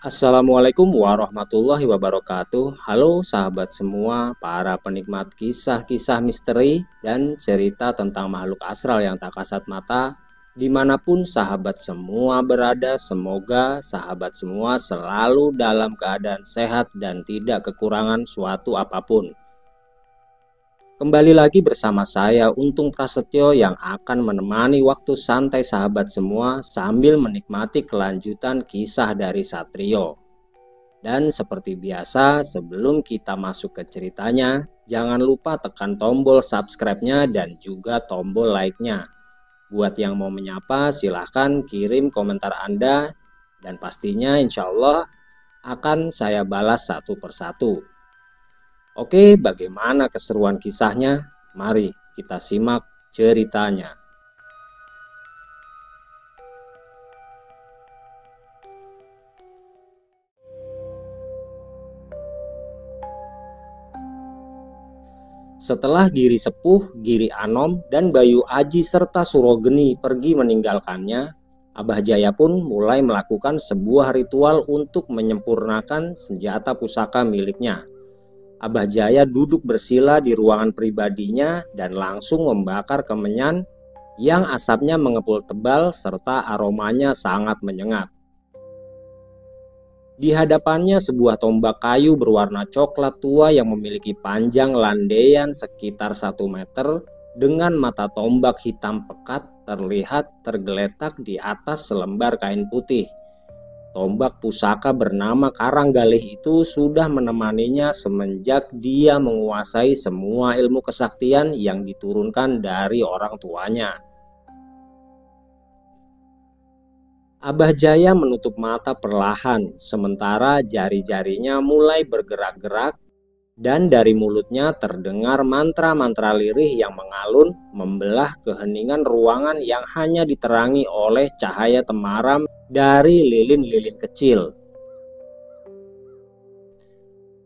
Assalamualaikum warahmatullahi wabarakatuh. Halo sahabat semua, para penikmat kisah-kisah misteri dan cerita tentang makhluk astral yang tak kasat mata. Dimanapun sahabat semua berada, semoga sahabat semua selalu dalam keadaan sehat dan tidak kekurangan suatu apapun. Kembali lagi bersama saya Untung Prasetyo yang akan menemani waktu santai sahabat semua sambil menikmati kelanjutan kisah dari Satrio. Dan seperti biasa, sebelum kita masuk ke ceritanya, jangan lupa tekan tombol subscribe-nya dan juga tombol like-nya. Buat yang mau menyapa, silahkan kirim komentar Anda, dan pastinya insya Allah akan saya balas satu persatu. Oke, bagaimana keseruan kisahnya? Mari kita simak ceritanya. Setelah Giri Sepuh, Giri Anom, dan Bayu Aji serta Surogeni pergi meninggalkannya, Abah Jaya pun mulai melakukan sebuah ritual untuk menyempurnakan senjata pusaka miliknya. Abah Jaya duduk bersila di ruangan pribadinya dan langsung membakar kemenyan yang asapnya mengepul tebal serta aromanya sangat menyengat. Di hadapannya sebuah tombak kayu berwarna coklat tua yang memiliki panjang landaian sekitar 1 meter dengan mata tombak hitam pekat terlihat tergeletak di atas selembar kain putih. Tombak pusaka bernama Karanggalih itu sudah menemaninya semenjak dia menguasai semua ilmu kesaktian yang diturunkan dari orang tuanya. Abah Jaya menutup mata perlahan, sementara jari-jarinya mulai bergerak-gerak dan dari mulutnya terdengar mantra-mantra lirih yang mengalun membelah keheningan ruangan yang hanya diterangi oleh cahaya temaram dari lilin-lilin kecil.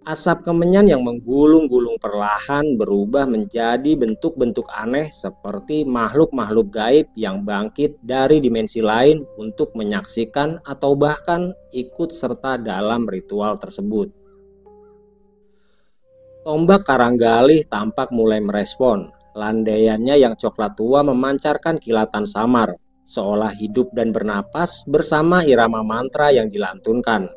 Asap kemenyan yang menggulung-gulung perlahan berubah menjadi bentuk-bentuk aneh seperti makhluk-makhluk gaib yang bangkit dari dimensi lain untuk menyaksikan atau bahkan ikut serta dalam ritual tersebut. Tombak Karanggalih tampak mulai merespon. Landaiannya yang coklat tua memancarkan kilatan samar, seolah hidup dan bernapas bersama irama mantra yang dilantunkan.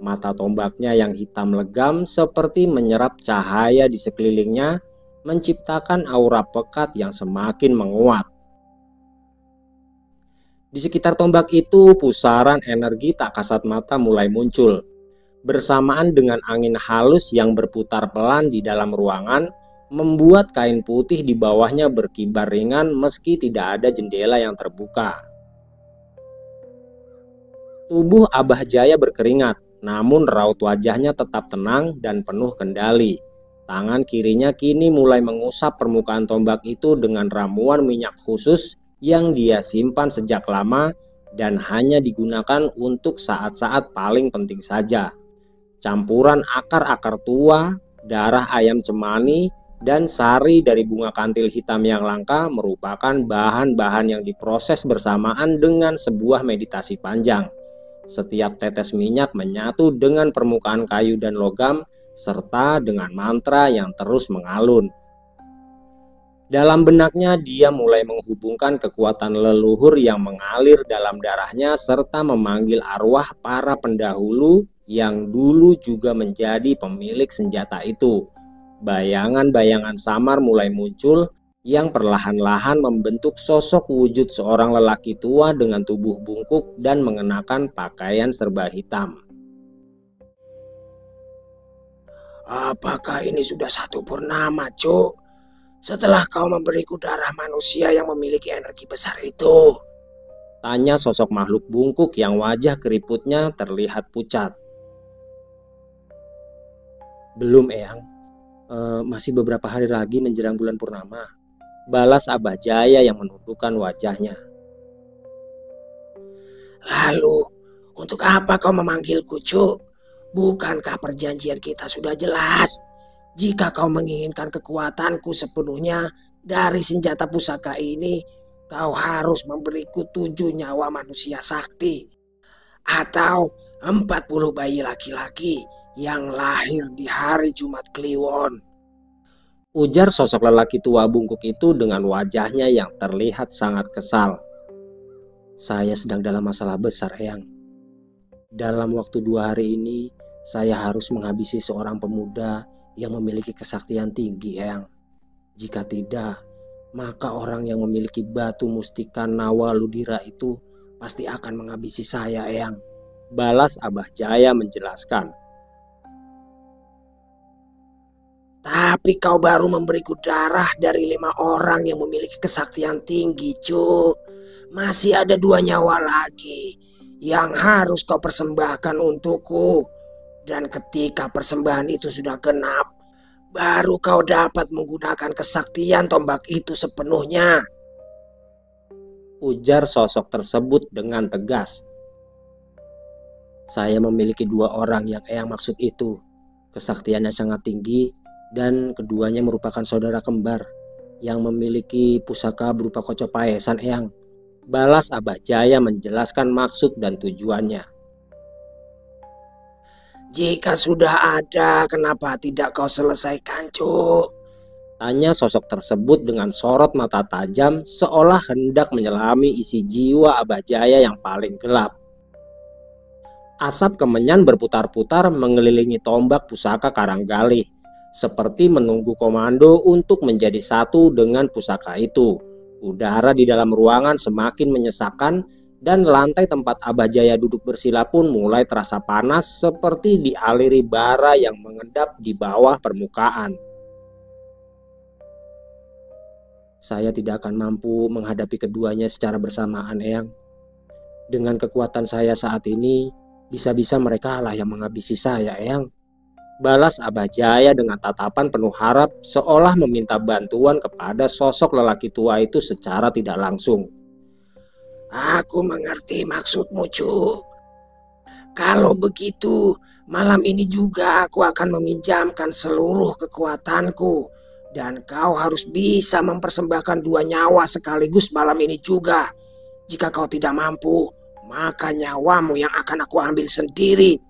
Mata tombaknya yang hitam legam seperti menyerap cahaya di sekelilingnya, menciptakan aura pekat yang semakin menguat. Di sekitar tombak itu, pusaran energi tak kasat mata mulai muncul. Bersamaan dengan angin halus yang berputar pelan di dalam ruangan, membuat kain putih di bawahnya berkibar ringan meski tidak ada jendela yang terbuka. Tubuh Abah Jaya berkeringat, namun raut wajahnya tetap tenang dan penuh kendali. Tangan kirinya kini mulai mengusap permukaan tombak itu dengan ramuan minyak khusus yang dia simpan sejak lama dan hanya digunakan untuk saat-saat paling penting saja. Campuran akar-akar tua, darah ayam cemani, dan sari dari bunga kantil hitam yang langka merupakan bahan-bahan yang diproses bersamaan dengan sebuah meditasi panjang. Setiap tetes minyak menyatu dengan permukaan kayu dan logam, serta dengan mantra yang terus mengalun. Dalam benaknya dia mulai menghubungkan kekuatan leluhur yang mengalir dalam darahnya serta memanggil arwah para pendahulu yang dulu juga menjadi pemilik senjata itu. Bayangan-bayangan samar mulai muncul yang perlahan-lahan membentuk sosok wujud seorang lelaki tua dengan tubuh bungkuk dan mengenakan pakaian serba hitam. Apakah ini sudah satu purnama, Cuk? Setelah kau memberiku darah manusia yang memiliki energi besar itu? Tanya sosok makhluk bungkuk yang wajah keriputnya terlihat pucat. Belum, Eyang. Masih beberapa hari lagi menjelang bulan purnama. Balas Abah Jaya yang menundukkan wajahnya. Lalu, untuk apa kau memanggilku, Cuk? Bukankah perjanjian kita sudah jelas? Jika kau menginginkan kekuatanku sepenuhnya dari senjata pusaka ini, kau harus memberiku 7 nyawa manusia sakti. atau 40 bayi laki-laki yang lahir di hari Jumat Kliwon. Ujar sosok lelaki tua bungkuk itu dengan wajahnya yang terlihat sangat kesal. Saya sedang dalam masalah besar, Eyang. Dalam waktu 2 hari ini, saya harus menghabisi seorang pemuda yang memiliki kesaktian tinggi, Eyang. Jika tidak, maka orang yang memiliki batu mustika Nawa Ludira itu pasti akan menghabisi saya, Eyang. Balas Abah Jaya menjelaskan. Tapi kau baru memberiku darah dari 5 orang yang memiliki kesaktian tinggi, Cuk. Masih ada 2 nyawa lagi yang harus kau persembahkan untukku. Dan ketika persembahan itu sudah genap, baru kau dapat menggunakan kesaktian tombak itu sepenuhnya. Ujar sosok tersebut dengan tegas. Saya memiliki 2 orang yang Eyang maksud itu. Kesaktiannya sangat tinggi dan keduanya merupakan saudara kembar yang memiliki pusaka berupa kocok paesan, Eyang. Balas Abah Jaya menjelaskan maksud dan tujuannya. Jika sudah ada, kenapa tidak kau selesaikan, Cuk? Tanya sosok tersebut dengan sorot mata tajam seolah hendak menyelami isi jiwa Abah Jaya yang paling gelap. Asap kemenyan berputar-putar mengelilingi tombak pusaka Karanggalih, seperti menunggu komando untuk menjadi satu dengan pusaka itu. Udara di dalam ruangan semakin menyesakan dan lantai tempat Abah Jaya duduk bersila pun mulai terasa panas seperti dialiri bara yang mengendap di bawah permukaan. Saya tidak akan mampu menghadapi keduanya secara bersamaan, Eyang. Dengan kekuatan saya saat ini, bisa-bisa mereka lah yang menghabisi saya, Eyang. Balas Abah Jaya dengan tatapan penuh harap seolah meminta bantuan kepada sosok lelaki tua itu secara tidak langsung. Aku mengerti maksudmu, Cuk. Kalau begitu, malam ini juga aku akan meminjamkan seluruh kekuatanku. Dan kau harus bisa mempersembahkan 2 nyawa sekaligus malam ini juga. Jika kau tidak mampu, maka nyawamu yang akan aku ambil sendiri.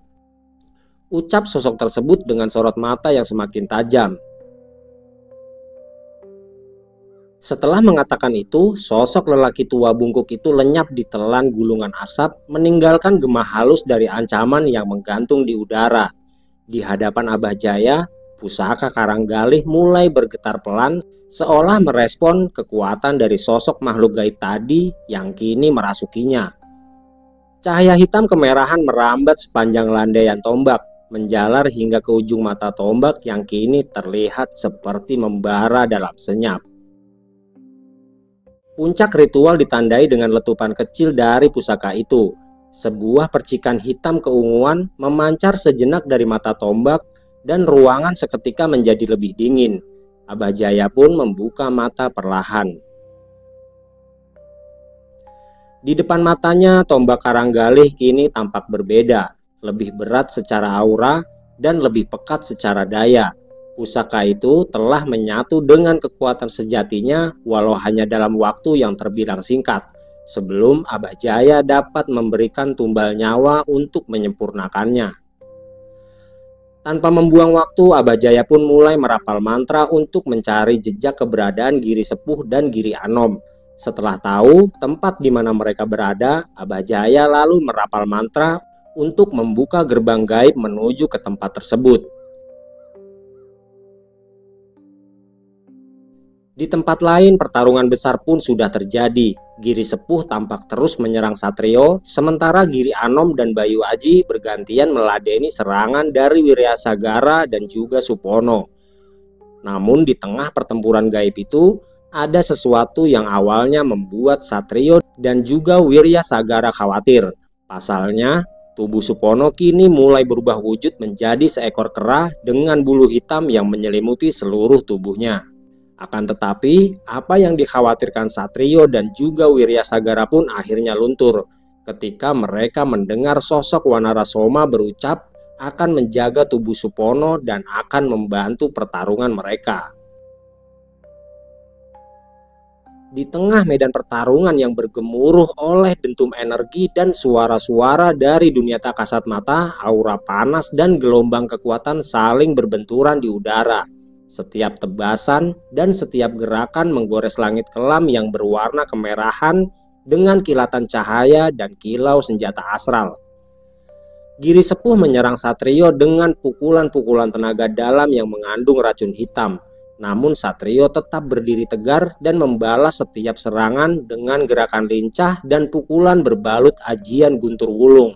Ucap sosok tersebut dengan sorot mata yang semakin tajam. Setelah mengatakan itu, sosok lelaki tua bungkuk itu lenyap ditelan gulungan asap, meninggalkan gema halus dari ancaman yang menggantung di udara. Di hadapan Abah Jaya, pusaka Karanggalih mulai bergetar pelan, seolah merespon kekuatan dari sosok makhluk gaib tadi yang kini merasukinya. Cahaya hitam kemerahan merambat sepanjang landaian tombak, menjalar hingga ke ujung mata tombak yang kini terlihat seperti membara dalam senyap. Puncak ritual ditandai dengan letupan kecil dari pusaka itu. Sebuah percikan hitam keunguan memancar sejenak dari mata tombak dan ruangan seketika menjadi lebih dingin. Abah Jaya pun membuka mata perlahan. Di depan matanya, tombak Karanggalih kini tampak berbeda, lebih berat secara aura dan lebih pekat secara daya. Pusaka itu telah menyatu dengan kekuatan sejatinya walau hanya dalam waktu yang terbilang singkat, sebelum Abah Jaya dapat memberikan tumbal nyawa untuk menyempurnakannya. Tanpa membuang waktu, Abah Jaya pun mulai merapal mantra untuk mencari jejak keberadaan Giri Sepuh dan Giri Anom. Setelah tahu tempat di mana mereka berada, Abah Jaya lalu merapal mantra untuk membuka gerbang gaib menuju ke tempat tersebut. Di tempat lain, pertarungan besar pun sudah terjadi. Giri Sepuh tampak terus menyerang Satrio, sementara Giri Anom dan Bayu Aji bergantian meladeni serangan dari Wirya Sagara dan juga Supono. Namun di tengah pertempuran gaib itu, ada sesuatu yang awalnya membuat Satrio dan juga Wirya Sagara khawatir. Pasalnya, tubuh Supono kini mulai berubah wujud menjadi seekor kera dengan bulu hitam yang menyelimuti seluruh tubuhnya. Akan tetapi, apa yang dikhawatirkan Satrio dan juga Wirya Sagara pun akhirnya luntur ketika mereka mendengar sosok Wanarasoma berucap akan menjaga tubuh Supono dan akan membantu pertarungan mereka. Di tengah medan pertarungan yang bergemuruh oleh dentum energi dan suara-suara dari dunia tak kasat mata, aura panas dan gelombang kekuatan saling berbenturan di udara. Setiap tebasan dan setiap gerakan menggores langit kelam yang berwarna kemerahan dengan kilatan cahaya dan kilau senjata astral. Giri Sepuh menyerang Satrio dengan pukulan-pukulan tenaga dalam yang mengandung racun hitam. Namun Satrio tetap berdiri tegar dan membalas setiap serangan dengan gerakan lincah dan pukulan berbalut ajian guntur wulung.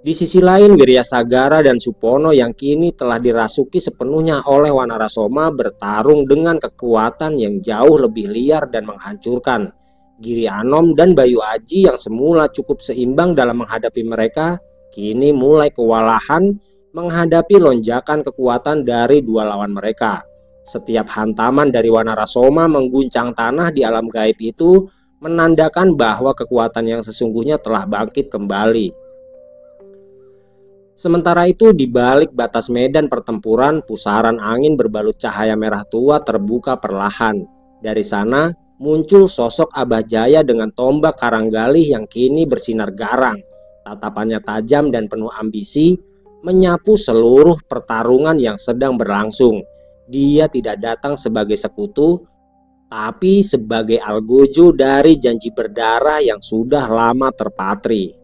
Di sisi lain, Wiryasagara dan Supono yang kini telah dirasuki sepenuhnya oleh Wanarasoma bertarung dengan kekuatan yang jauh lebih liar dan menghancurkan. Giri Anom dan Bayu Aji yang semula cukup seimbang dalam menghadapi mereka, kini mulai kewalahan menghadapi lonjakan kekuatan dari dua lawan mereka. Setiap hantaman dari Wanarasoma mengguncang tanah di alam gaib itu menandakan bahwa kekuatan yang sesungguhnya telah bangkit kembali. Sementara itu, di balik batas medan pertempuran, pusaran angin berbalut cahaya merah tua terbuka perlahan. Dari sana muncul sosok Abah Jaya dengan tombak karanggalih yang kini bersinar garang. Tatapannya tajam dan penuh ambisi, menyapu seluruh pertarungan yang sedang berlangsung. Dia tidak datang sebagai sekutu, tapi sebagai algojo dari janji berdarah yang sudah lama terpatri.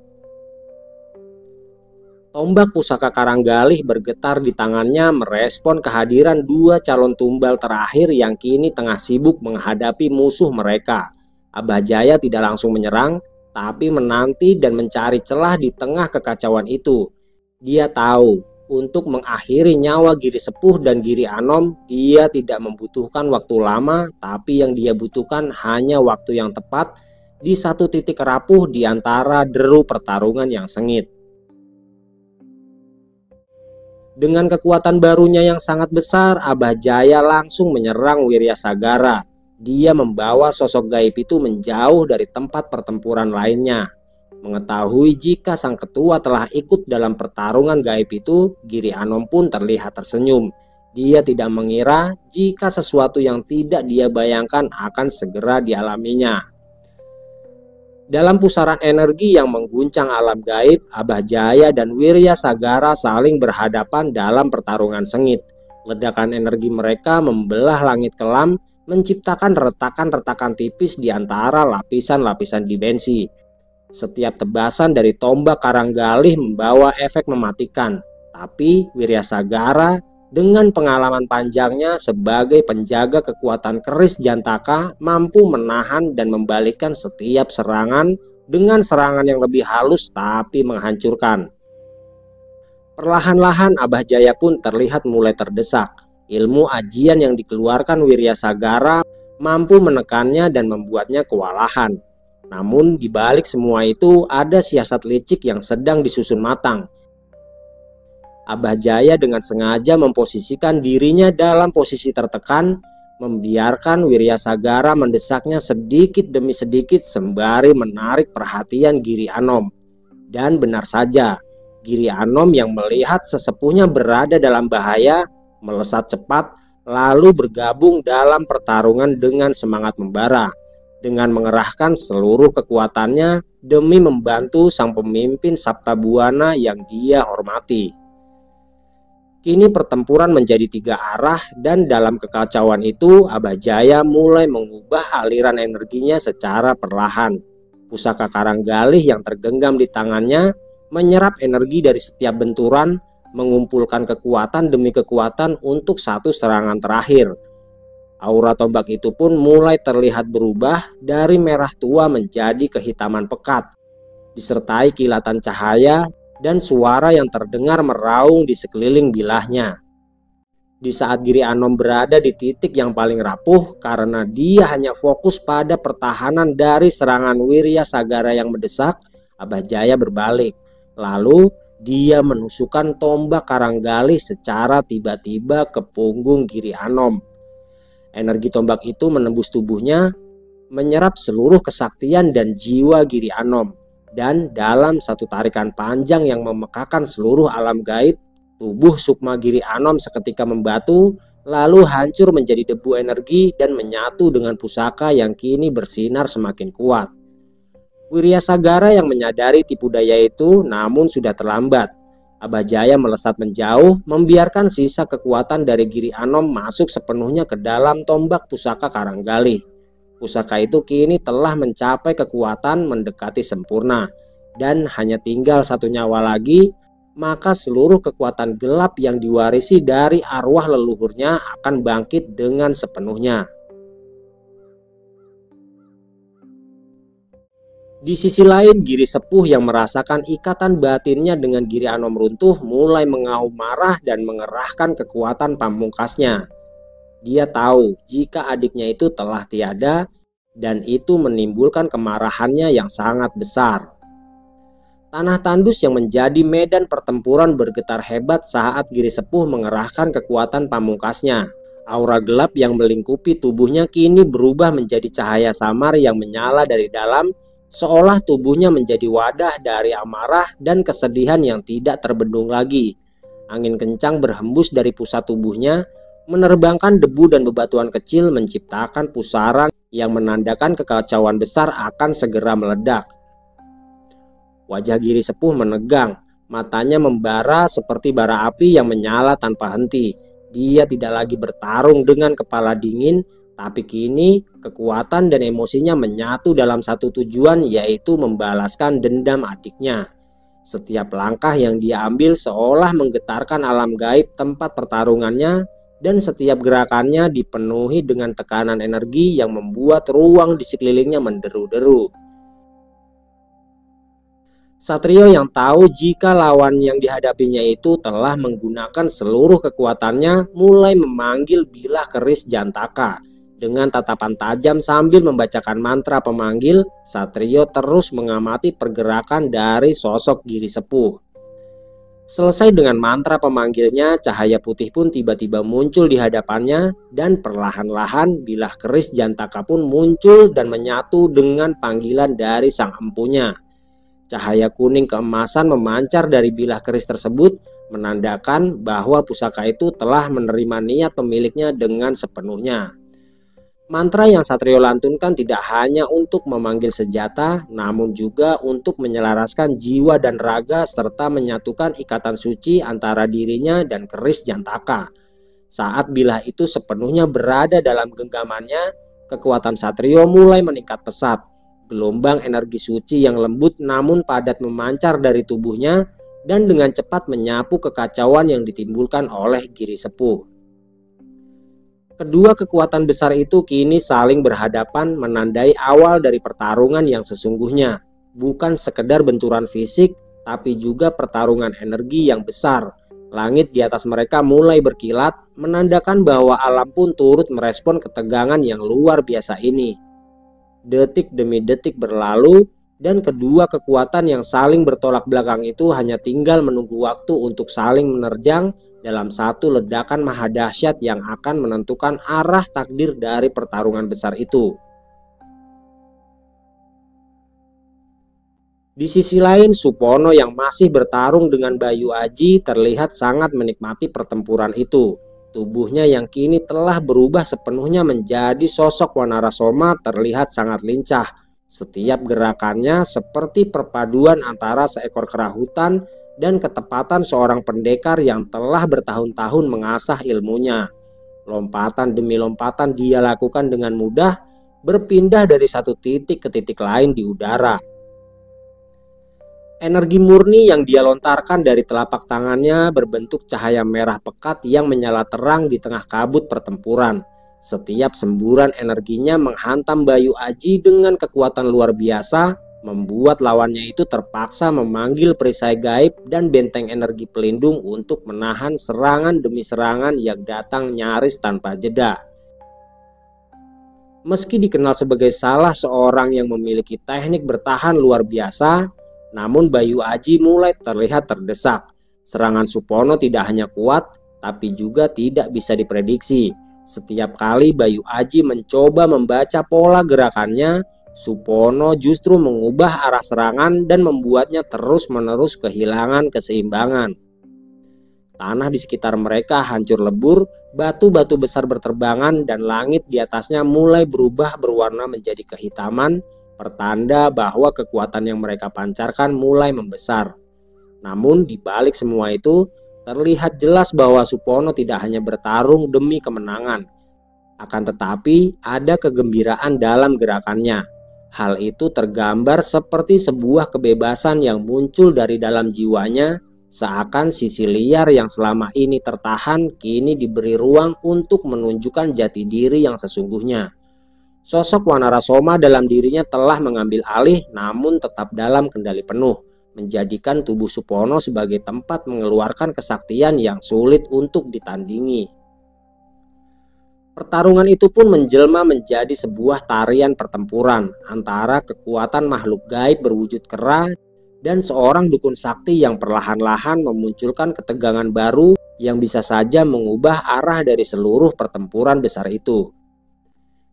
Tombak pusaka karanggalih bergetar di tangannya merespon kehadiran dua calon tumbal terakhir yang kini tengah sibuk menghadapi musuh mereka. Abah Jaya tidak langsung menyerang, tapi menanti dan mencari celah di tengah kekacauan itu. Dia tahu untuk mengakhiri nyawa Giri Sepuh dan Giri Anom, dia tidak membutuhkan waktu lama, tapi yang dia butuhkan hanya waktu yang tepat di satu titik rapuh di antara deru pertarungan yang sengit. Dengan kekuatan barunya yang sangat besar, Abah Jaya langsung menyerang Wiryasagara. Dia membawa sosok gaib itu menjauh dari tempat pertempuran lainnya. Mengetahui jika sang ketua telah ikut dalam pertarungan gaib itu, Giri Anom pun terlihat tersenyum. Dia tidak mengira jika sesuatu yang tidak dia bayangkan akan segera dialaminya. Dalam pusaran energi yang mengguncang alam gaib, Abah Jaya dan Wiryasagara saling berhadapan dalam pertarungan sengit. Ledakan energi mereka membelah langit kelam, menciptakan retakan-retakan tipis di antara lapisan-lapisan dimensi. Setiap tebasan dari tombak karanggalih membawa efek mematikan, tapi Wiryasagara dengan pengalaman panjangnya sebagai penjaga kekuatan keris Jantaka mampu menahan dan membalikkan setiap serangan dengan serangan yang lebih halus tapi menghancurkan. Perlahan-lahan Abah Jaya pun terlihat mulai terdesak. Ilmu ajian yang dikeluarkan Wiryasagara mampu menekannya dan membuatnya kewalahan. Namun di balik semua itu ada siasat licik yang sedang disusun matang. Abah Jaya dengan sengaja memposisikan dirinya dalam posisi tertekan, membiarkan Wiryasagara mendesaknya sedikit demi sedikit sembari menarik perhatian Giri Anom. Dan benar saja, Giri Anom yang melihat sesepuhnya berada dalam bahaya, melesat cepat lalu bergabung dalam pertarungan dengan semangat membara. Dengan mengerahkan seluruh kekuatannya demi membantu sang pemimpin Saptabuana yang dia hormati. Kini pertempuran menjadi tiga arah dan dalam kekacauan itu Abah Jaya mulai mengubah aliran energinya secara perlahan. Pusaka karanggalih yang tergenggam di tangannya menyerap energi dari setiap benturan, mengumpulkan kekuatan demi kekuatan untuk satu serangan terakhir. Aura tombak itu pun mulai terlihat berubah dari merah tua menjadi kehitaman pekat, disertai kilatan cahaya dan suara yang terdengar meraung di sekeliling bilahnya. Di saat Giri Anom berada di titik yang paling rapuh karena dia hanya fokus pada pertahanan dari serangan Wiryasagara yang mendesak, Abah Jaya berbalik. Lalu dia menusukkan tombak karanggalih secara tiba-tiba ke punggung Giri Anom. Energi tombak itu menembus tubuhnya, menyerap seluruh kesaktian dan jiwa Giri Anom. Dan dalam satu tarikan panjang yang memekakan seluruh alam gaib, tubuh sukma Giri Anom seketika membatu, lalu hancur menjadi debu energi dan menyatu dengan pusaka yang kini bersinar semakin kuat. Wiryasagara yang menyadari tipu daya itu, namun sudah terlambat. Abahjaya melesat menjauh, membiarkan sisa kekuatan dari Giri Anom masuk sepenuhnya ke dalam tombak pusaka Karanggalih. Pusaka itu kini telah mencapai kekuatan mendekati sempurna, dan hanya tinggal satu nyawa lagi, maka seluruh kekuatan gelap yang diwarisi dari arwah leluhurnya akan bangkit dengan sepenuhnya. Di sisi lain, Giri Sepuh yang merasakan ikatan batinnya dengan Giri Anom runtuh mulai mengaum marah dan mengerahkan kekuatan pamungkasnya. Dia tahu jika adiknya itu telah tiada, dan itu menimbulkan kemarahannya yang sangat besar. Tanah tandus yang menjadi medan pertempuran bergetar hebat saat Giri Sepuh mengerahkan kekuatan pamungkasnya. Aura gelap yang melingkupi tubuhnya kini berubah menjadi cahaya samar yang menyala dari dalam, seolah tubuhnya menjadi wadah dari amarah dan kesedihan yang tidak terbendung lagi. Angin kencang berhembus dari pusat tubuhnya, menerbangkan debu dan bebatuan kecil, menciptakan pusaran yang menandakan kekacauan besar akan segera meledak. Wajah Giri Sepuh menegang, matanya membara seperti bara api yang menyala tanpa henti. Dia tidak lagi bertarung dengan kepala dingin, tapi kini kekuatan dan emosinya menyatu dalam satu tujuan, yaitu membalaskan dendam adiknya. Setiap langkah yang dia ambil seolah menggetarkan alam gaib tempat pertarungannya, dan setiap gerakannya dipenuhi dengan tekanan energi yang membuat ruang di sekelilingnya menderu-deru. Satrio yang tahu jika lawan yang dihadapinya itu telah menggunakan seluruh kekuatannya mulai memanggil bilah keris Jantaka. Dengan tatapan tajam sambil membacakan mantra pemanggil, Satrio terus mengamati pergerakan dari sosok Giri Sepuh. Selesai dengan mantra pemanggilnya, cahaya putih pun tiba-tiba muncul di hadapannya, dan perlahan-lahan bilah keris Jantaka pun muncul dan menyatu dengan panggilan dari sang empunya. Cahaya kuning keemasan memancar dari bilah keris tersebut, menandakan bahwa pusaka itu telah menerima niat pemiliknya dengan sepenuhnya. Mantra yang Satrio lantunkan tidak hanya untuk memanggil senjata, namun juga untuk menyelaraskan jiwa dan raga serta menyatukan ikatan suci antara dirinya dan keris Jantaka. Saat bilah itu sepenuhnya berada dalam genggamannya, kekuatan Satrio mulai meningkat pesat. Gelombang energi suci yang lembut namun padat memancar dari tubuhnya dan dengan cepat menyapu kekacauan yang ditimbulkan oleh Giri Sepuh. Kedua kekuatan besar itu kini saling berhadapan, menandai awal dari pertarungan yang sesungguhnya. Bukan sekedar benturan fisik, tapi juga pertarungan energi yang besar. Langit di atas mereka mulai berkilat, menandakan bahwa alam pun turut merespon ketegangan yang luar biasa ini. Detik demi detik berlalu, dan kedua kekuatan yang saling bertolak belakang itu hanya tinggal menunggu waktu untuk saling menerjang dalam satu ledakan maha dahsyat yang akan menentukan arah takdir dari pertarungan besar itu. Di sisi lain, Supono yang masih bertarung dengan Bayu Aji terlihat sangat menikmati pertempuran itu. Tubuhnya yang kini telah berubah sepenuhnya menjadi sosok Wanarasoma terlihat sangat lincah. Setiap gerakannya seperti perpaduan antara seekor kera hutan dan ketepatan seorang pendekar yang telah bertahun-tahun mengasah ilmunya. Lompatan demi lompatan dia lakukan dengan mudah, berpindah dari satu titik ke titik lain di udara. Energi murni yang dia lontarkan dari telapak tangannya berbentuk cahaya merah pekat yang menyala terang di tengah kabut pertempuran. Setiap semburan energinya menghantam Bayu Aji dengan kekuatan luar biasa, membuat lawannya itu terpaksa memanggil perisai gaib dan benteng energi pelindung untuk menahan serangan demi serangan yang datang nyaris tanpa jeda. Meski dikenal sebagai salah seorang yang memiliki teknik bertahan luar biasa, namun Bayu Aji mulai terlihat terdesak. Serangan Supono tidak hanya kuat, tapi juga tidak bisa diprediksi. Setiap kali Bayu Aji mencoba membaca pola gerakannya, Supono justru mengubah arah serangan dan membuatnya terus-menerus kehilangan keseimbangan. Tanah di sekitar mereka hancur lebur, batu-batu besar berterbangan, dan langit di atasnya mulai berubah berwarna menjadi kehitaman, pertanda bahwa kekuatan yang mereka pancarkan mulai membesar. Namun di balik semua itu, terlihat jelas bahwa Supono tidak hanya bertarung demi kemenangan. Akan tetapi ada kegembiraan dalam gerakannya. Hal itu tergambar seperti sebuah kebebasan yang muncul dari dalam jiwanya, seakan sisi liar yang selama ini tertahan kini diberi ruang untuk menunjukkan jati diri yang sesungguhnya. Sosok Wanarasoma dalam dirinya telah mengambil alih namun tetap dalam kendali penuh, menjadikan tubuh Supono sebagai tempat mengeluarkan kesaktian yang sulit untuk ditandingi. Pertarungan itu pun menjelma menjadi sebuah tarian pertempuran antara kekuatan makhluk gaib berwujud kera dan seorang dukun sakti yang perlahan-lahan memunculkan ketegangan baru yang bisa saja mengubah arah dari seluruh pertempuran besar itu.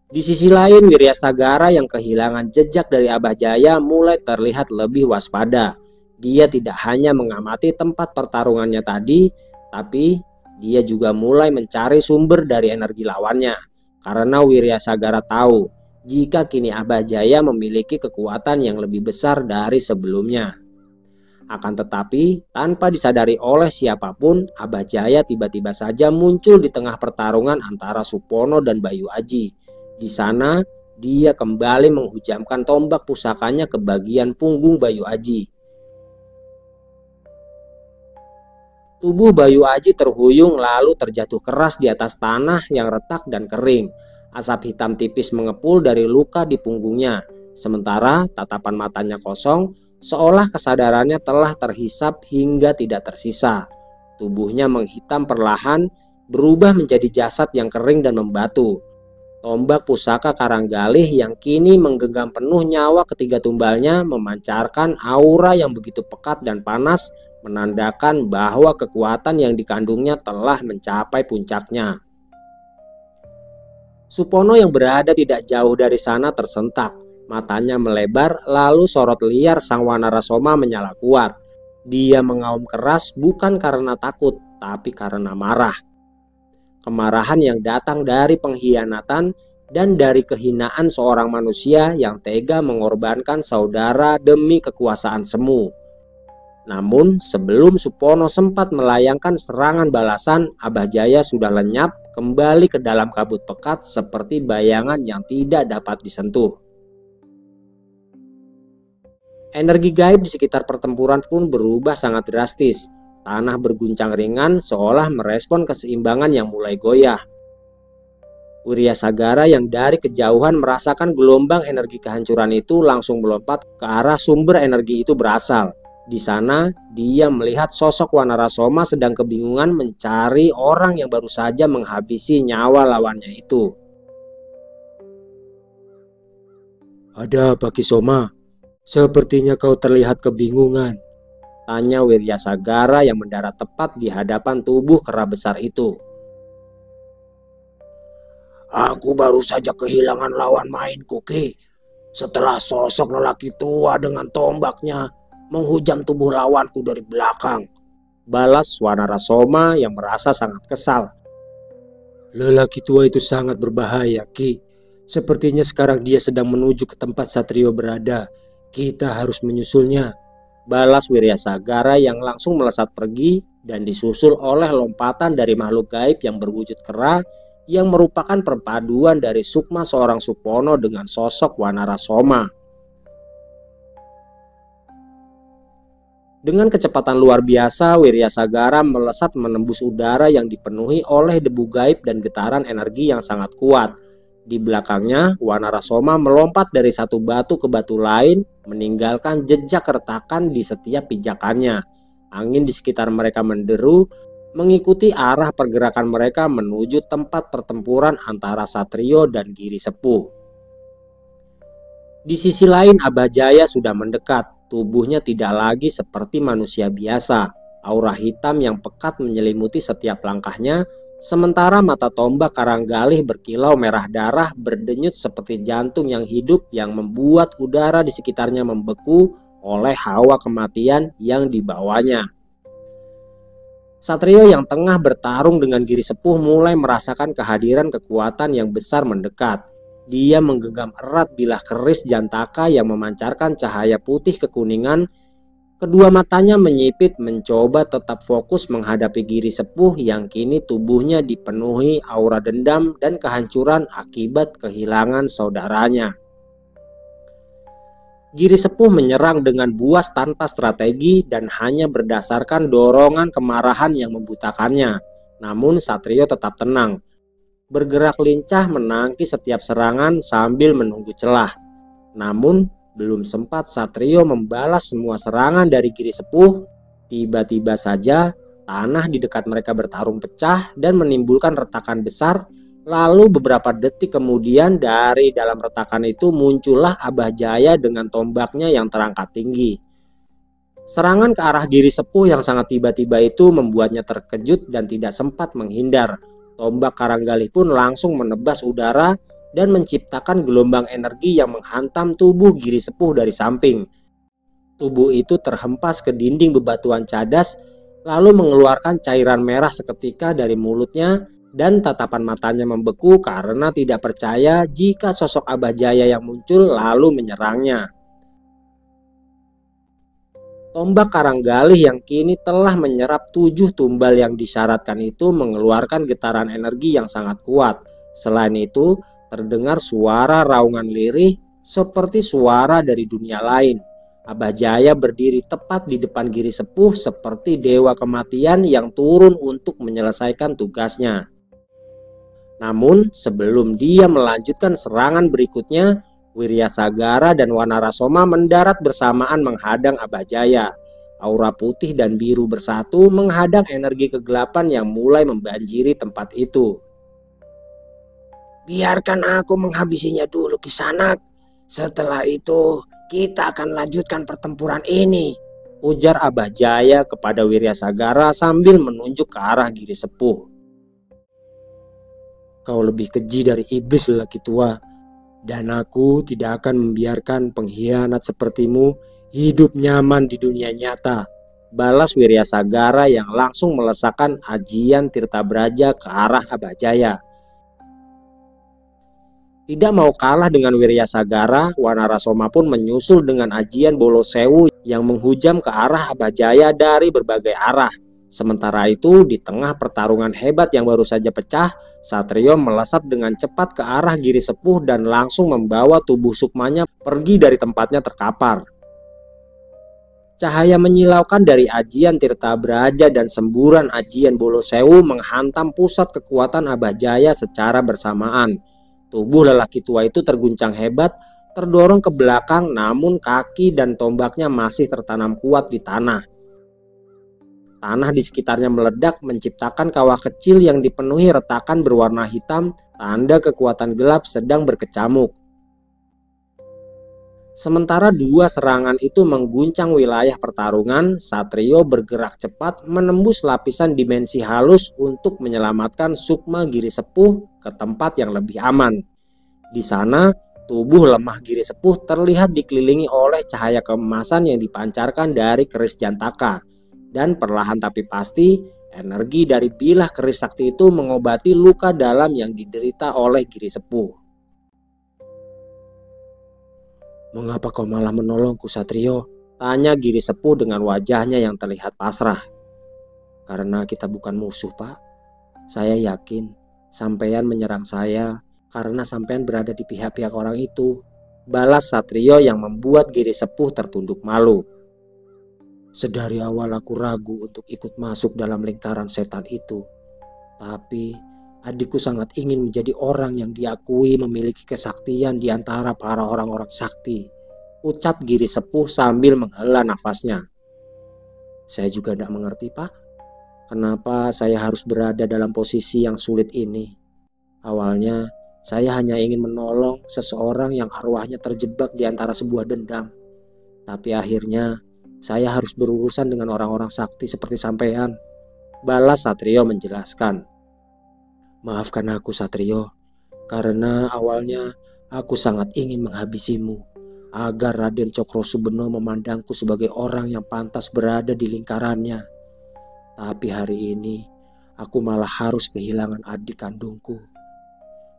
Di sisi lain, Wiryasagara yang kehilangan jejak dari Abah Jaya mulai terlihat lebih waspada. Dia tidak hanya mengamati tempat pertarungannya tadi, tapi dia juga mulai mencari sumber dari energi lawannya. Karena Wiryasagara tahu jika kini Abah Jaya memiliki kekuatan yang lebih besar dari sebelumnya. Akan tetapi, tanpa disadari oleh siapapun, Abah Jaya tiba-tiba saja muncul di tengah pertarungan antara Supono dan Bayu Aji. Di sana, dia kembali menghujamkan tombak pusakanya ke bagian punggung Bayu Aji. Tubuh Bayu Aji terhuyung lalu terjatuh keras di atas tanah yang retak dan kering. Asap hitam tipis mengepul dari luka di punggungnya. Sementara tatapan matanya kosong, seolah kesadarannya telah terhisap hingga tidak tersisa. Tubuhnya menghitam perlahan, berubah menjadi jasad yang kering dan membatu. Tombak pusaka Karanggalih yang kini menggenggam penuh nyawa ketiga tumbalnya memancarkan aura yang begitu pekat dan panas, menandakan bahwa kekuatan yang dikandungnya telah mencapai puncaknya. Supono yang berada tidak jauh dari sana tersentak. Matanya melebar, lalu sorot liar sang Wanarasoma menyala kuat. Dia mengaum keras bukan karena takut, tapi karena marah. Kemarahan yang datang dari pengkhianatan dan dari kehinaan seorang manusia yang tega mengorbankan saudara demi kekuasaan semu. Namun sebelum Supono sempat melayangkan serangan balasan, Abah Jaya sudah lenyap kembali ke dalam kabut pekat seperti bayangan yang tidak dapat disentuh. Energi gaib di sekitar pertempuran pun berubah sangat drastis. Tanah berguncang ringan seolah merespon keseimbangan yang mulai goyah. Wiryasagara yang dari kejauhan merasakan gelombang energi kehancuran itu langsung melompat ke arah sumber energi itu berasal. Di sana, dia melihat sosok Wanarasoma sedang kebingungan mencari orang yang baru saja menghabisi nyawa lawannya itu. "Ada apa, Kisoma? Sepertinya kau terlihat kebingungan," tanya Wiryasagara yang mendarat tepat di hadapan tubuh kera besar itu. Aku baru saja kehilangan lawan mainku, Ki. Setelah sosok lelaki tua dengan tombaknya menghujam tubuh lawanku dari belakang, balas Wanarasoma yang merasa sangat kesal. "Lelaki tua itu sangat berbahaya, Ki. Sepertinya sekarang dia sedang menuju ke tempat Satrio berada. Kita harus menyusulnya," balas Wiryasagara yang langsung melesat pergi dan disusul oleh lompatan dari makhluk gaib yang berwujud kera yang merupakan perpaduan dari sukma seorang Supono dengan sosok Wanarasoma. Dengan kecepatan luar biasa, Wiryasagara melesat menembus udara yang dipenuhi oleh debu gaib dan getaran energi yang sangat kuat. Di belakangnya, Wanarasoma melompat dari satu batu ke batu lain, meninggalkan jejak retakan di setiap pijakannya. Angin di sekitar mereka menderu, mengikuti arah pergerakan mereka menuju tempat pertempuran antara Satrio dan Giri Sepuh. Di sisi lain, Abah Jaya sudah mendekat. Tubuhnya tidak lagi seperti manusia biasa. Aura hitam yang pekat menyelimuti setiap langkahnya, sementara mata tombak Karanggalih berkilau merah darah berdenyut seperti jantung yang hidup yang membuat udara di sekitarnya membeku oleh hawa kematian yang dibawanya. Satrio yang tengah bertarung dengan Giri Sepuh mulai merasakan kehadiran kekuatan yang besar mendekat. Dia menggenggam erat bilah keris Jantaka yang memancarkan cahaya putih kekuningan. Kedua matanya menyipit mencoba tetap fokus menghadapi Giri Sepuh yang kini tubuhnya dipenuhi aura dendam dan kehancuran akibat kehilangan saudaranya. Giri Sepuh menyerang dengan buas tanpa strategi dan hanya berdasarkan dorongan kemarahan yang membutakannya. Namun Satrio tetap tenang, bergerak lincah menangkis setiap serangan sambil menunggu celah. Namun belum sempat Satrio membalas semua serangan dari Giri Sepuh, tiba-tiba saja tanah di dekat mereka bertarung pecah dan menimbulkan retakan besar. Lalu beberapa detik kemudian dari dalam retakan itu muncullah Abah Jaya dengan tombaknya yang terangkat tinggi. Serangan ke arah Giri Sepuh yang sangat tiba-tiba itu membuatnya terkejut dan tidak sempat menghindar. Tombak Karanggalih pun langsung menebas udara dan menciptakan gelombang energi yang menghantam tubuh Giri Sepuh dari samping. Tubuh itu terhempas ke dinding bebatuan cadas lalu mengeluarkan cairan merah seketika dari mulutnya. Dan tatapan matanya membeku karena tidak percaya jika sosok Abah Jaya yang muncul lalu menyerangnya. Tombak Karanggalih yang kini telah menyerap 7 tumbal yang disyaratkan itu mengeluarkan getaran energi yang sangat kuat. Selain itu, terdengar suara raungan lirih seperti suara dari dunia lain. Abah Jaya berdiri tepat di depan Giri Sepuh seperti dewa kematian yang turun untuk menyelesaikan tugasnya. Namun sebelum dia melanjutkan serangan berikutnya, Wiryasagara dan Wanarasoma mendarat bersamaan menghadang Abah Jaya. Aura putih dan biru bersatu menghadang energi kegelapan yang mulai membanjiri tempat itu. Biarkan aku menghabisinya dulu, Kisanak. Setelah itu kita akan lanjutkan pertempuran ini, ujar Abah Jaya kepada Wiryasagara sambil menunjuk ke arah Giri Sepuh. Kau lebih keji dari iblis, lelaki tua, dan aku tidak akan membiarkan pengkhianat sepertimu hidup nyaman di dunia nyata, balas Wiryasagara yang langsung melesakkan ajian Tirtabraja ke arah Abah Jaya. Tidak mau kalah dengan Wiryasagara, Wanarasoma pun menyusul dengan ajian Bolo Sewu yang menghujam ke arah Abah Jaya dari berbagai arah. Sementara itu, di tengah pertarungan hebat yang baru saja pecah, Satrio melesat dengan cepat ke arah Giri Sepuh dan langsung membawa tubuh sukmanya pergi dari tempatnya terkapar. Cahaya menyilaukan dari ajian Tirtabraja dan semburan ajian Bolo Sewu menghantam pusat kekuatan Abah Jaya secara bersamaan. Tubuh lelaki tua itu terguncang hebat, terdorong ke belakang, namun kaki dan tombaknya masih tertanam kuat di tanah. Tanah di sekitarnya meledak menciptakan kawah kecil yang dipenuhi retakan berwarna hitam, tanda kekuatan gelap sedang berkecamuk. Sementara dua serangan itu mengguncang wilayah pertarungan, Satrio bergerak cepat menembus lapisan dimensi halus untuk menyelamatkan Sukma Giri Sepuh ke tempat yang lebih aman. Di sana, tubuh lemah Giri Sepuh terlihat dikelilingi oleh cahaya keemasan yang dipancarkan dari keris Jantaka. Dan perlahan tapi pasti, energi dari bilah keris sakti itu mengobati luka dalam yang diderita oleh Giri Sepuh. "Mengapa kau malah menolongku, Satrio?" tanya Giri Sepuh dengan wajahnya yang terlihat pasrah. "Karena kita bukan musuh, Pak. Saya yakin sampean menyerang saya karena sampean berada di pihak-pihak orang itu," balas Satrio yang membuat Giri Sepuh tertunduk malu. "Sedari awal aku ragu untuk ikut masuk dalam lingkaran setan itu. Tapi adikku sangat ingin menjadi orang yang diakui memiliki kesaktian di antara para orang-orang sakti," ucap Giri Sepuh sambil menghela nafasnya. "Saya juga tidak mengerti, Pak. Kenapa saya harus berada dalam posisi yang sulit ini? Awalnya saya hanya ingin menolong seseorang yang arwahnya terjebak di antara sebuah dendam. Tapi akhirnya saya harus berurusan dengan orang-orang sakti seperti sampean," balas Satrio menjelaskan. "Maafkan aku, Satrio, karena awalnya aku sangat ingin menghabisimu agar Raden Cokrosubeno memandangku sebagai orang yang pantas berada di lingkarannya. Tapi hari ini aku malah harus kehilangan adik kandungku.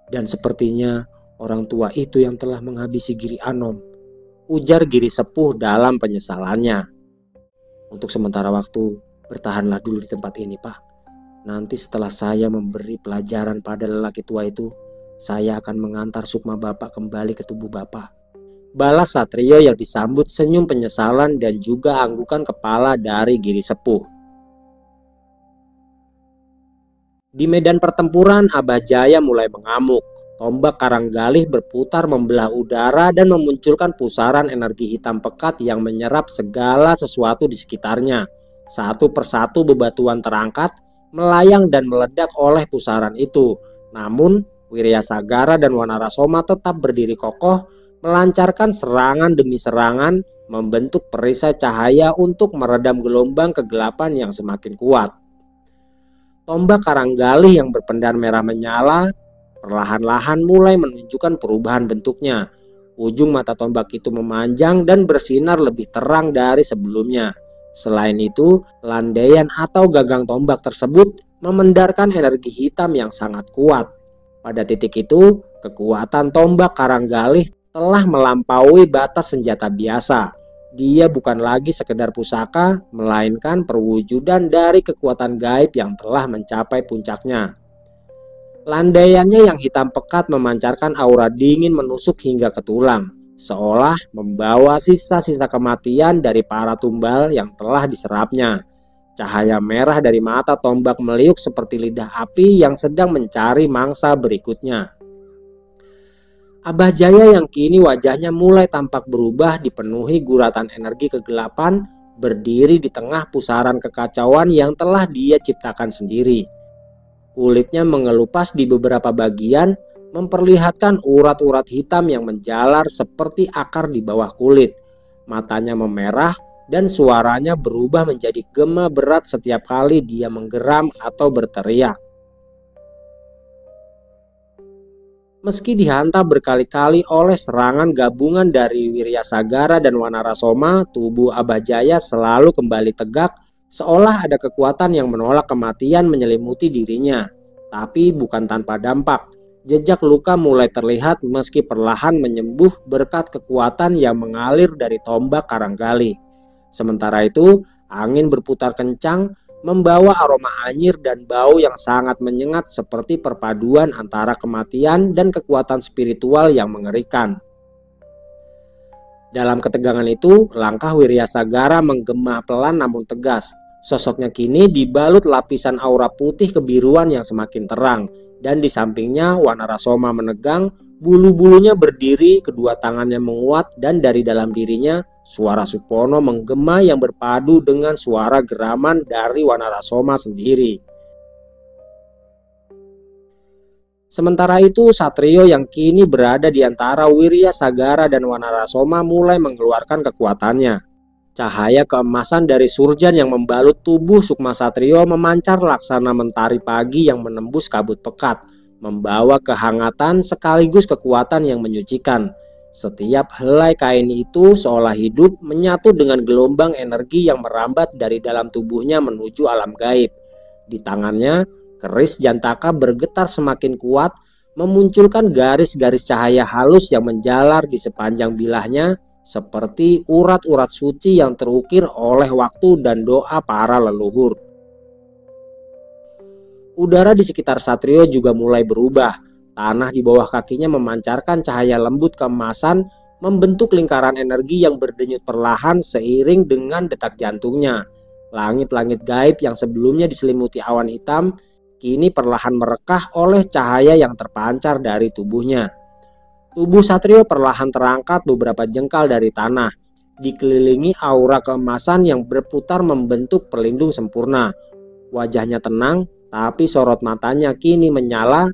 Dan sepertinya orang tua itu yang telah menghabisi Giri Anom, ujar Giri Sepuh dalam penyesalannya. Untuk sementara waktu, bertahanlah dulu di tempat ini, Pak. Nanti setelah saya memberi pelajaran pada lelaki tua itu, saya akan mengantar sukma Bapak kembali ke tubuh Bapak. Balas Satrio yang disambut senyum penyesalan dan juga anggukan kepala dari Giri Sepuh. Di medan pertempuran, Abah Jaya mulai mengamuk. Tombak Karanggalih berputar membelah udara dan memunculkan pusaran energi hitam pekat yang menyerap segala sesuatu di sekitarnya. Satu persatu bebatuan terangkat, melayang dan meledak oleh pusaran itu. Namun, Wiryasagara dan Wanarasoma tetap berdiri kokoh, melancarkan serangan demi serangan, membentuk perisai cahaya untuk meredam gelombang kegelapan yang semakin kuat. Tombak Karanggalih yang berpendar merah menyala, perlahan-lahan mulai menunjukkan perubahan bentuknya. Ujung mata tombak itu memanjang dan bersinar lebih terang dari sebelumnya. Selain itu, landaian atau gagang tombak tersebut memendarkan energi hitam yang sangat kuat. Pada titik itu, kekuatan tombak Karanggalih telah melampaui batas senjata biasa. Dia bukan lagi sekedar pusaka, melainkan perwujudan dari kekuatan gaib yang telah mencapai puncaknya. Landaiannya yang hitam pekat memancarkan aura dingin menusuk hingga ke tulang, seolah membawa sisa-sisa kematian dari para tumbal yang telah diserapnya. Cahaya merah dari mata tombak meliuk seperti lidah api yang sedang mencari mangsa berikutnya. Abah Jaya yang kini wajahnya mulai tampak berubah dipenuhi guratan energi kegelapan, berdiri di tengah pusaran kekacauan yang telah dia ciptakan sendiri. Kulitnya mengelupas di beberapa bagian, memperlihatkan urat-urat hitam yang menjalar seperti akar di bawah kulit. Matanya memerah dan suaranya berubah menjadi gema berat setiap kali dia menggeram atau berteriak. Meski dihantam berkali-kali oleh serangan gabungan dari Wiryasagara dan Wanarasoma, tubuh Abah Jaya selalu kembali tegak, seolah ada kekuatan yang menolak kematian menyelimuti dirinya. Tapi bukan tanpa dampak. Jejak luka mulai terlihat meski perlahan menyembuh berkat kekuatan yang mengalir dari tombak Karanggalih. Sementara itu, angin berputar kencang, membawa aroma anyir dan bau yang sangat menyengat seperti perpaduan antara kematian dan kekuatan spiritual yang mengerikan. Dalam ketegangan itu, langkah Wiryasagara menggema pelan namun tegas. Sosoknya kini dibalut lapisan aura putih kebiruan yang semakin terang, dan di sampingnya Wanarasoma menegang, bulu-bulunya berdiri, kedua tangannya menguat, dan dari dalam dirinya suara Supono menggema yang berpadu dengan suara geraman dari Wanarasoma sendiri. Sementara itu, Satrio yang kini berada di antara Wiryasagara dan Wanarasoma mulai mengeluarkan kekuatannya. Cahaya keemasan dari surjan yang membalut tubuh Sukma Satrio memancar laksana mentari pagi yang menembus kabut pekat, membawa kehangatan sekaligus kekuatan yang menyucikan. Setiap helai kain itu seolah hidup, menyatu dengan gelombang energi yang merambat dari dalam tubuhnya menuju alam gaib. Di tangannya, keris Jantaka bergetar semakin kuat, memunculkan garis-garis cahaya halus yang menjalar di sepanjang bilahnya, seperti urat-urat suci yang terukir oleh waktu dan doa para leluhur. Udara di sekitar Satrio juga mulai berubah. Tanah di bawah kakinya memancarkan cahaya lembut keemasan, membentuk lingkaran energi yang berdenyut perlahan seiring dengan detak jantungnya. Langit-langit gaib yang sebelumnya diselimuti awan hitam, kini perlahan merekah oleh cahaya yang terpancar dari tubuhnya. Tubuh Satrio perlahan terangkat beberapa jengkal dari tanah, dikelilingi aura keemasan yang berputar membentuk pelindung sempurna. Wajahnya tenang, tapi sorot matanya kini menyala,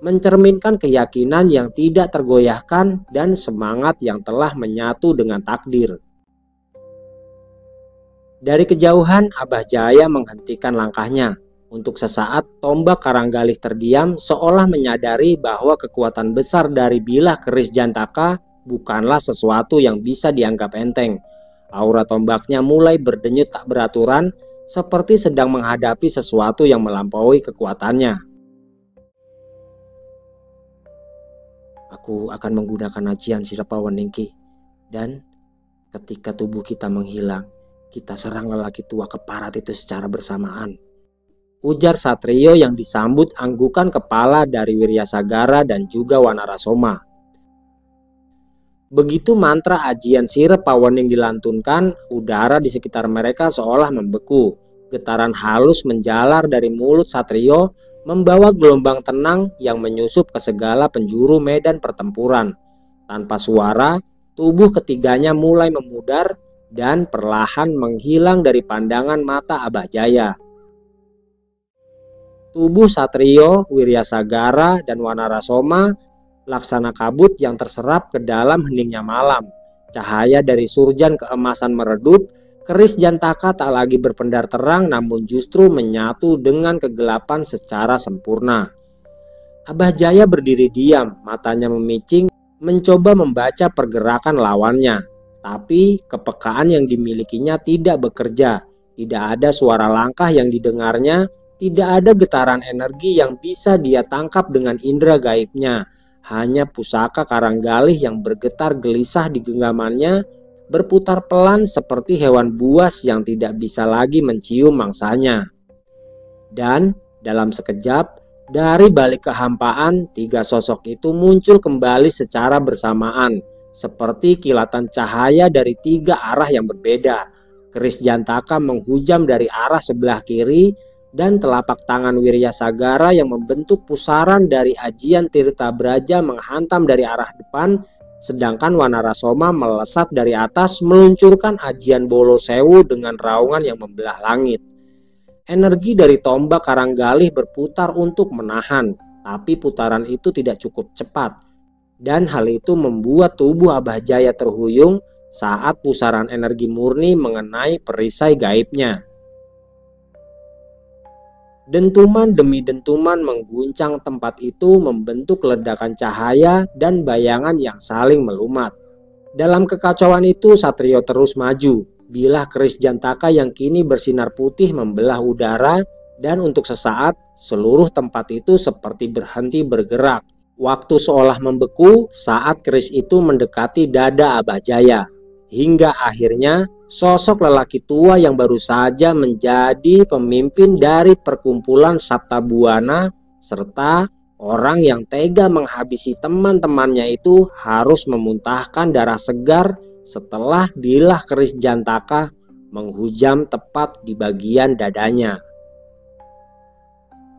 mencerminkan keyakinan yang tidak tergoyahkan dan semangat yang telah menyatu dengan takdir. Dari kejauhan, Abah Jaya menghentikan langkahnya. Untuk sesaat, tombak Karanggalih terdiam seolah menyadari bahwa kekuatan besar dari bilah keris Jantaka bukanlah sesuatu yang bisa dianggap enteng. Aura tombaknya mulai berdenyut tak beraturan, seperti sedang menghadapi sesuatu yang melampaui kekuatannya. Aku akan menggunakan ajian Sirapawaningki, dan ketika tubuh kita menghilang, kita serang lelaki tua keparat itu secara bersamaan, ujar Satrio yang disambut anggukan kepala dari Wiryasagara dan juga Wanarasoma. Begitu mantra ajian Sirapawaning dilantunkan, udara di sekitar mereka seolah membeku. Getaran halus menjalar dari mulut Satrio, membawa gelombang tenang yang menyusup ke segala penjuru medan pertempuran. Tanpa suara, tubuh ketiganya mulai memudar dan perlahan menghilang dari pandangan mata Abah Jaya. Tubuh Satrio, Wiryasagara, dan Wanarasoma laksana kabut yang terserap ke dalam heningnya malam. Cahaya dari surjan keemasan meredup, keris Jantaka tak lagi berpendar terang namun justru menyatu dengan kegelapan secara sempurna. Abah Jaya berdiri diam, matanya memicing, mencoba membaca pergerakan lawannya. Tapi kepekaan yang dimilikinya tidak bekerja. Tidak ada suara langkah yang didengarnya, tidak ada getaran energi yang bisa dia tangkap dengan indera gaibnya. Hanya pusaka Karanggalih yang bergetar gelisah di genggamannya, berputar pelan seperti hewan buas yang tidak bisa lagi mencium mangsanya. Dan dalam sekejap, dari balik kehampaan, tiga sosok itu muncul kembali secara bersamaan, seperti kilatan cahaya dari tiga arah yang berbeda. Keris Jantaka menghujam dari arah sebelah kiri, dan telapak tangan Wiryasagara yang membentuk pusaran dari ajian Tirta Braja menghantam dari arah depan, sedangkan Wanarasoma melesat dari atas meluncurkan ajian Bolo Sewu dengan raungan yang membelah langit. Energi dari tombak Karanggalih berputar untuk menahan, tapi putaran itu tidak cukup cepat. Dan hal itu membuat tubuh Abah Jaya terhuyung saat pusaran energi murni mengenai perisai gaibnya. Dentuman demi dentuman mengguncang tempat itu membentuk ledakan cahaya dan bayangan yang saling melumat. Dalam kekacauan itu Satrio terus maju. Bilah keris Jantaka yang kini bersinar putih membelah udara, dan untuk sesaat seluruh tempat itu seperti berhenti bergerak. Waktu seolah membeku saat keris itu mendekati dada Abah Jaya. Hingga akhirnya sosok lelaki tua yang baru saja menjadi pemimpin dari perkumpulan Saptabuana serta orang yang tega menghabisi teman-temannya itu harus memuntahkan darah segar setelah bilah keris Jantaka menghujam tepat di bagian dadanya.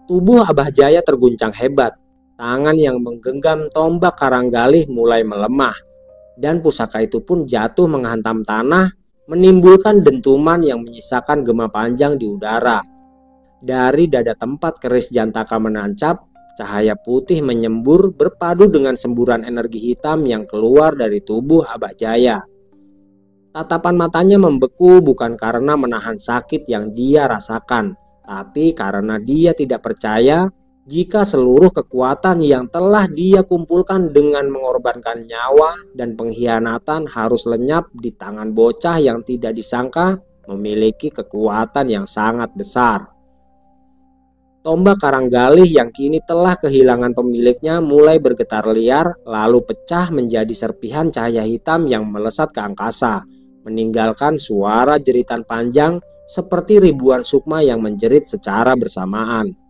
Tubuh Abah Jaya terguncang hebat. Tangan yang menggenggam tombak Karanggalih mulai melemah, dan pusaka itu pun jatuh menghantam tanah, menimbulkan dentuman yang menyisakan gema panjang di udara. Dari dada tempat keris Jantaka menancap, cahaya putih menyembur berpadu dengan semburan energi hitam yang keluar dari tubuh Abah Jaya. Tatapan matanya membeku bukan karena menahan sakit yang dia rasakan, tapi karena dia tidak percaya jika seluruh kekuatan yang telah dia kumpulkan dengan mengorbankan nyawa dan pengkhianatan harus lenyap di tangan bocah yang tidak disangka memiliki kekuatan yang sangat besar. Tombak Karanggalih yang kini telah kehilangan pemiliknya mulai bergetar liar, lalu pecah menjadi serpihan cahaya hitam yang melesat ke angkasa, meninggalkan suara jeritan panjang seperti ribuan sukma yang menjerit secara bersamaan.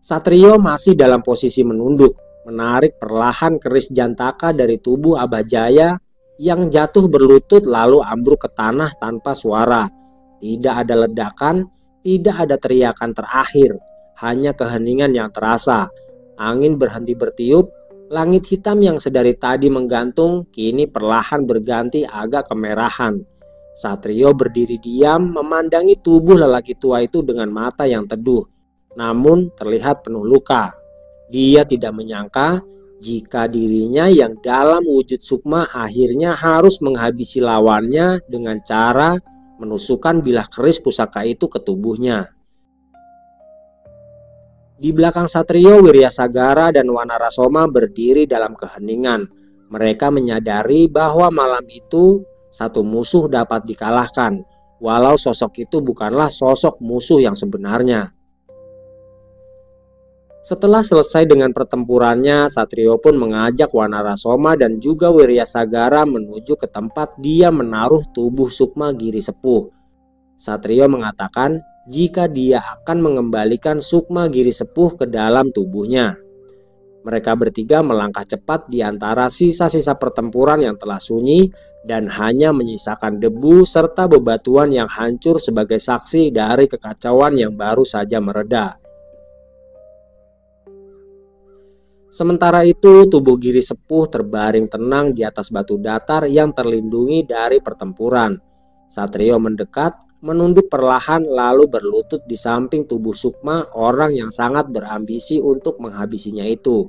Satrio masih dalam posisi menunduk, menarik perlahan keris Jantaka dari tubuh Abah Jaya yang jatuh berlutut lalu ambruk ke tanah tanpa suara. Tidak ada ledakan, tidak ada teriakan terakhir, hanya keheningan yang terasa. Angin berhenti bertiup, langit hitam yang sedari tadi menggantung kini perlahan berganti agak kemerahan. Satrio berdiri diam memandangi tubuh lelaki tua itu dengan mata yang teduh, namun terlihat penuh luka. Dia tidak menyangka jika dirinya yang dalam wujud sukma akhirnya harus menghabisi lawannya dengan cara menusukkan bilah keris pusaka itu ke tubuhnya. Di belakang Satrio, Wiryasagara dan Wanarasoma berdiri dalam keheningan. Mereka menyadari bahwa malam itu satu musuh dapat dikalahkan. walau sosok itu bukanlah sosok musuh yang sebenarnya. Setelah selesai dengan pertempurannya, Satrio pun mengajak Wanarasoma dan juga Wiryasagara menuju ke tempat dia menaruh tubuh Sukma Giri Sepuh. Satrio mengatakan jika dia akan mengembalikan Sukma Giri Sepuh ke dalam tubuhnya. Mereka bertiga melangkah cepat di antara sisa-sisa pertempuran yang telah sunyi dan hanya menyisakan debu serta bebatuan yang hancur sebagai saksi dari kekacauan yang baru saja mereda. Sementara itu, tubuh Giri Sepuh terbaring tenang di atas batu datar yang terlindungi dari pertempuran. Satrio mendekat, menunduk perlahan lalu berlutut di samping tubuh Sukma, orang yang sangat berambisi untuk menghabisinya itu.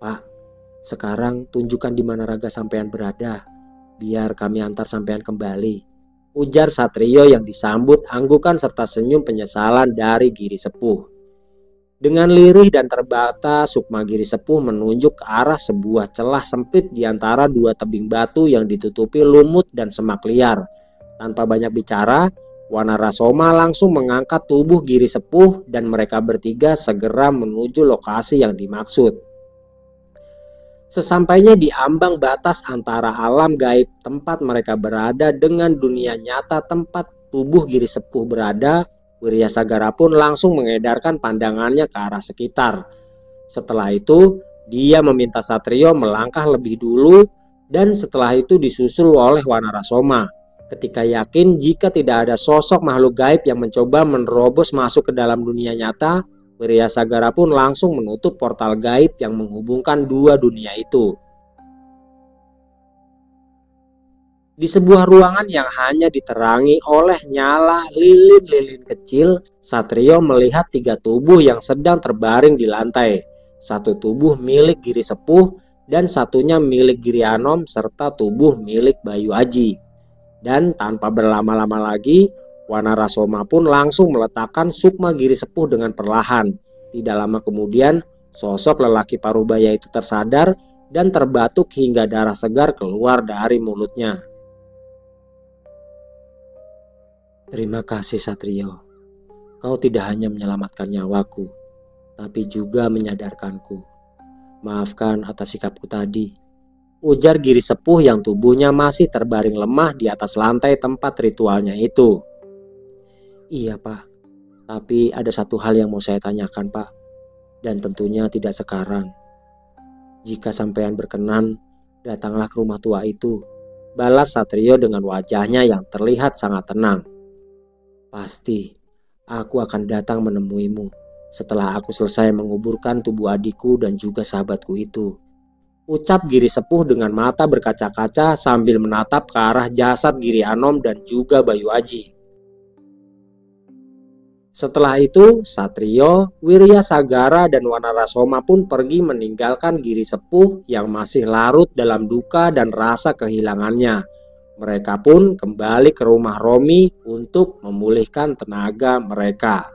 "Pak, sekarang tunjukkan di mana raga sampean berada, biar kami antar sampean kembali," ujar Satrio yang disambut anggukan serta senyum penyesalan dari Giri Sepuh. Dengan lirih dan terbata, Sukma Giri Sepuh menunjuk ke arah sebuah celah sempit di antara dua tebing batu yang ditutupi lumut dan semak liar. Tanpa banyak bicara, Wanarasoma langsung mengangkat tubuh Giri Sepuh dan mereka bertiga segera menuju lokasi yang dimaksud. Sesampainya di ambang batas antara alam gaib tempat mereka berada dengan dunia nyata tempat tubuh Giri Sepuh berada, Wiryasagara pun langsung mengedarkan pandangannya ke arah sekitar. Setelah itu, dia meminta Satrio melangkah lebih dulu dan setelah itu disusul oleh Wanarasoma. Ketika yakin jika tidak ada sosok makhluk gaib yang mencoba menerobos masuk ke dalam dunia nyata, Wiryasagara pun langsung menutup portal gaib yang menghubungkan dua dunia itu. Di sebuah ruangan yang hanya diterangi oleh nyala lilin-lilin kecil, Satrio melihat tiga tubuh yang sedang terbaring di lantai. Satu tubuh milik Giri Sepuh dan satunya milik Giri Anom serta tubuh milik Bayu Aji. Dan tanpa berlama-lama lagi, Wanarasoma pun langsung meletakkan Sukma Giri Sepuh dengan perlahan. Tidak lama kemudian, sosok lelaki Parubaya itu tersadar dan terbatuk hingga darah segar keluar dari mulutnya. "Terima kasih Satrio, kau tidak hanya menyelamatkan nyawaku, tapi juga menyadarkanku. Maafkan atas sikapku tadi," ujar Giri Sepuh yang tubuhnya masih terbaring lemah di atas lantai tempat ritualnya itu. "Iya Pak, tapi ada satu hal yang mau saya tanyakan Pak, dan tentunya tidak sekarang. Jika sampean berkenan, datanglah ke rumah tua itu," balas Satrio dengan wajahnya yang terlihat sangat tenang. "Pasti, aku akan datang menemuimu setelah aku selesai menguburkan tubuh adikku dan juga sahabatku itu," ucap Giri Sepuh dengan mata berkaca-kaca sambil menatap ke arah jasad Giri Anom dan juga Bayu Aji. Setelah itu, Satrio, Wiryasagara dan Wanarasoma pun pergi meninggalkan Giri Sepuh yang masih larut dalam duka dan rasa kehilangannya. Mereka pun kembali ke rumah Romi untuk memulihkan tenaga mereka.